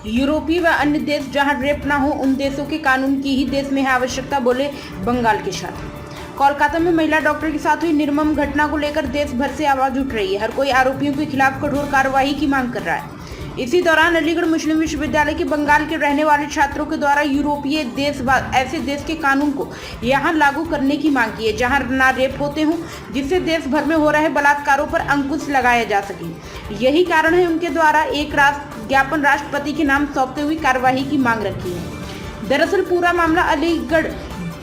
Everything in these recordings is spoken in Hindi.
यूरोपीय व अन्य देश जहां रेप ना हो उन देशों के कानून की ही देश में है आवश्यकता, बोले बंगाल के छात्र। कोलकाता में महिला डॉक्टर के साथ हुई निर्मम घटना को लेकर देश भर से आवाज उठ रही है। हर कोई आरोपियों के खिलाफ कठोर कार्रवाई की मांग कर रहा है। इसी दौरान अलीगढ़ मुस्लिम विश्वविद्यालय के बंगाल के रहने वाले छात्रों के द्वारा यूरोपीय देश व ऐसे देश के कानून को यहां लागू करने की मांग की है जहां ना रेप होते हों, जिससे देश भर में हो रहे बलात्कारों पर अंकुश लगाया जा सके। यही कारण है उनके द्वारा एक ज्ञापन राष्ट्रपति के नाम सौंपते हुए कार्यवाही की मांग रखी है। दरअसल पूरा मामला अलीगढ़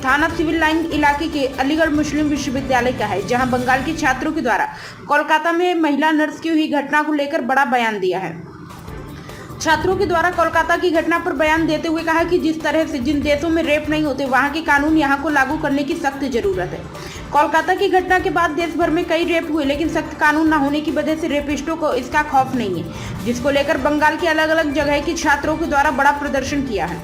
थाना सिविल लाइन इलाके के अलीगढ़ मुस्लिम विश्वविद्यालय का है, जहां बंगाल के छात्रों के द्वारा कोलकाता में महिला नर्स की हुई घटना को लेकर बड़ा बयान दिया है। छात्रों के द्वारा कोलकाता की घटना पर बयान देते हुए कहा कि जिस तरह से जिन देशों में रेप नहीं होते वहां के कानून यहां को लागू करने की सख्त जरूरत है। कोलकाता की घटना के बाद देश भर में कई रेप हुए, लेकिन सख्त कानून न होने की वजह से रेपिस्टों को इसका खौफ नहीं है, जिसको लेकर बंगाल के अलग अलग जगह के छात्रों के द्वारा बड़ा प्रदर्शन किया है।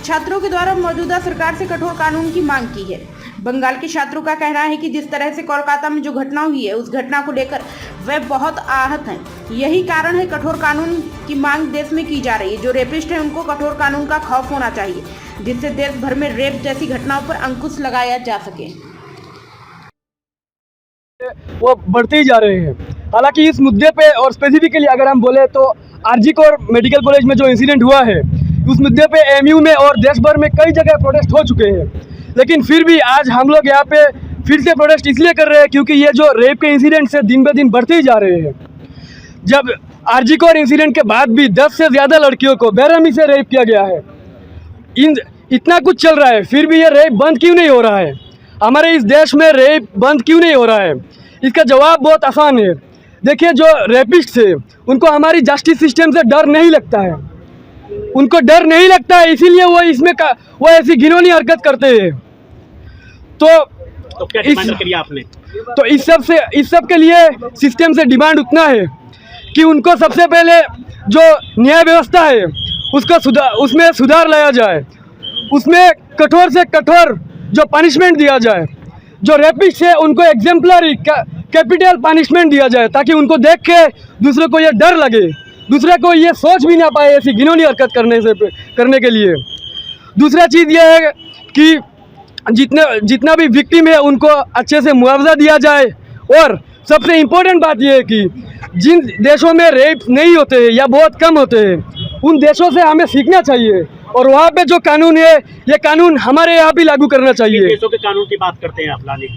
छात्रों के द्वारा मौजूदा सरकार से कठोर कानून की मांग की है। बंगाल के छात्रों का कहना है कि जिस तरह से कोलकाता में जो घटना हुई है उस घटना को लेकर वे बहुत आहत हैं। यही कारण है कठोर कानून की मांग देश में की जा रही है। जो रेपिस्ट हैं उनको कठोर कानून का खौफ होना चाहिए, जिससे देश भर में रेप जैसी घटनाओं पर अंकुश लगाया जा सके। वो बढ़ते ही जा रहे हैं। हालांकि इस मुद्दे पे और स्पेसिफिकली अगर हम बोले तो आरजी कोर मेडिकल कॉलेज में जो इंसिडेंट हुआ है उस मुद्दे पे एमयू में और देश भर में कई जगह प्रोटेस्ट हो चुके हैं, लेकिन फिर भी आज हम लोग यहाँ पे फिर से प्रोटेस्ट इसलिए कर रहे हैं क्योंकि ये जो रेप के इंसिडेंट से दिन ब दिन बढ़ते ही जा रहे हैं। जब आरजी कोर इंसिडेंट के बाद भी 10 से ज़्यादा लड़कियों को बेरहमी से रेप किया गया है, इतना कुछ चल रहा है, फिर भी ये रेप बंद क्यों नहीं हो रहा है? हमारे इस देश में रेप बंद क्यों नहीं हो रहा है? इसका जवाब बहुत आसान है। देखिए, जो रेपिस्ट थे उनको हमारी जस्टिस सिस्टम से डर नहीं लगता है, उनको डर नहीं लगता है, इसीलिए वो ऐसी घिनौनी हरकत करते हैं। तो क्या डिमांड करी आपने? तो इस सब के लिए सिस्टम से डिमांड उतना है कि उनको सबसे पहले जो न्याय व्यवस्था है उसमें सुधार लाया जाए, उसमें कठोर से कठोर जो पनिशमेंट दिया जाए। जो रेपिस्ट है उनको एग्जेम्पलरी कैपिटल पनिशमेंट दिया जाए, ताकि उनको देख के दूसरे को ये डर लगे, दूसरे को ये सोच भी ना पाए ऐसी घिनौनी हरकत करने के लिए। दूसरा चीज़ ये है कि जितना भी विक्टिम है उनको अच्छे से मुआवजा दिया जाए, और सबसे इम्पोर्टेंट बात यह है कि जिन देशों में रेप नहीं होते हैं या बहुत कम होते हैं उन देशों से हमें सीखना चाहिए, और वहाँ पे जो कानून है ये कानून हमारे यहाँ भी लागू करना चाहिए। देशों के कानून की बात करते हैं आप लाने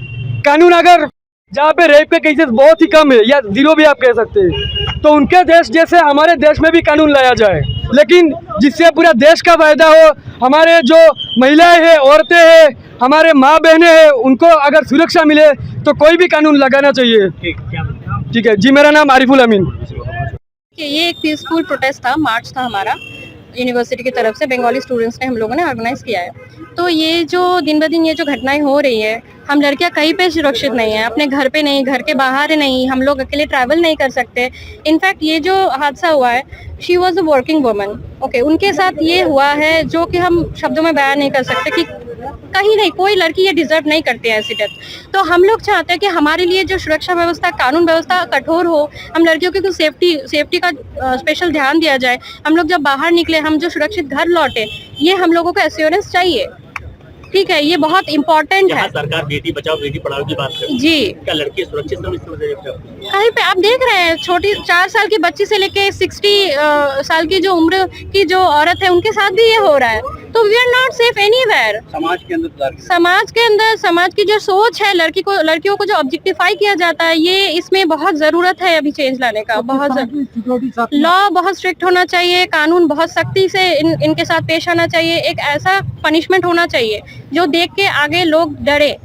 कानून, अगर जहाँ पे रेप के केसेस बहुत ही कम है या जीरो भी आप कह सकते हैं, तो उनके देश जैसे हमारे देश में भी कानून लाया जाए, लेकिन जिससे पूरा देश का फायदा हो। हमारे जो महिलाएं हैं, औरतें हैं, हमारे माँ बहनें हैं, उनको अगर सुरक्षा मिले तो कोई भी कानून लगाना चाहिए। ठीक है जी, मेरा नाम आरिफुल अमीन। ये एक पीसफुल प्रोटेस्ट था, मार्च था हमारा यूनिवर्सिटी की तरफ से, बंगाली स्टूडेंट्स ने हम लोगों ने ऑर्गेनाइज किया है। तो ये जो दिन ब दिन ये जो घटनाएं हो रही है, हम लड़कियां कहीं पे सुरक्षित नहीं है, अपने घर पे नहीं, घर के बाहर नहीं, हम लोग अकेले ट्रैवल नहीं कर सकते। इनफैक्ट ये जो हादसा हुआ है, she was a working woman, okay, उनके साथ ये हुआ है जो कि हम शब्दों में बयान नहीं कर सकते कि कहीं नहीं, कोई लड़की ये डिजर्व नहीं करती है ऐसी डेथ। तो हम लोग चाहते हैं कि हमारे लिए जो सुरक्षा व्यवस्था, कानून व्यवस्था कठोर हो, हम लड़कियों की सेफ्टी का स्पेशल ध्यान दिया जाए। हम लोग जब बाहर निकले, हम जो सुरक्षित घर लौटे, ये हम लोगों को एश्योरेंस चाहिए। ठीक है, ये बहुत इम्पोर्टेंट है। सरकार बेटी बचाओ बेटी पढ़ाओ की बात करती है जी, क्या लड़की सुरक्षित कहीं पे आप देख रहे हैं छोटी 4 साल की बच्ची से लेके 60 साल की जो उम्र की जो औरत है उनके साथ भी ये हो रहा है। तो we are not safe anywhere. समाज की जो सोच है, लड़कियों को जो ऑब्जेक्टिफाई किया जाता है, ये इसमें बहुत जरूरत है अभी चेंज लाने का। बहुत लॉ बहुत स्ट्रिक्ट होना चाहिए, कानून बहुत सख्ती से इनके साथ पेश आना चाहिए। एक ऐसा पनिशमेंट होना चाहिए जो देख के आगे लोग डरे।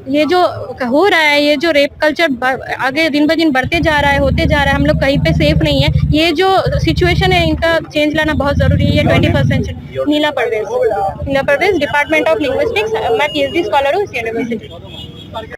ये जो हो रहा है, ये जो रेप कल्चर आगे दिन ब दिन बढ़ते जा रहा है, होते जा रहा है, हम लोग कहीं पे सेफ नहीं है। ये जो सिचुएशन है इनका चेंज लाना बहुत जरूरी है। ये 21st century. Neela Parvez, department of linguistics, मैं PhD स्कॉलर हूँ इस यूनिवर्सिटी।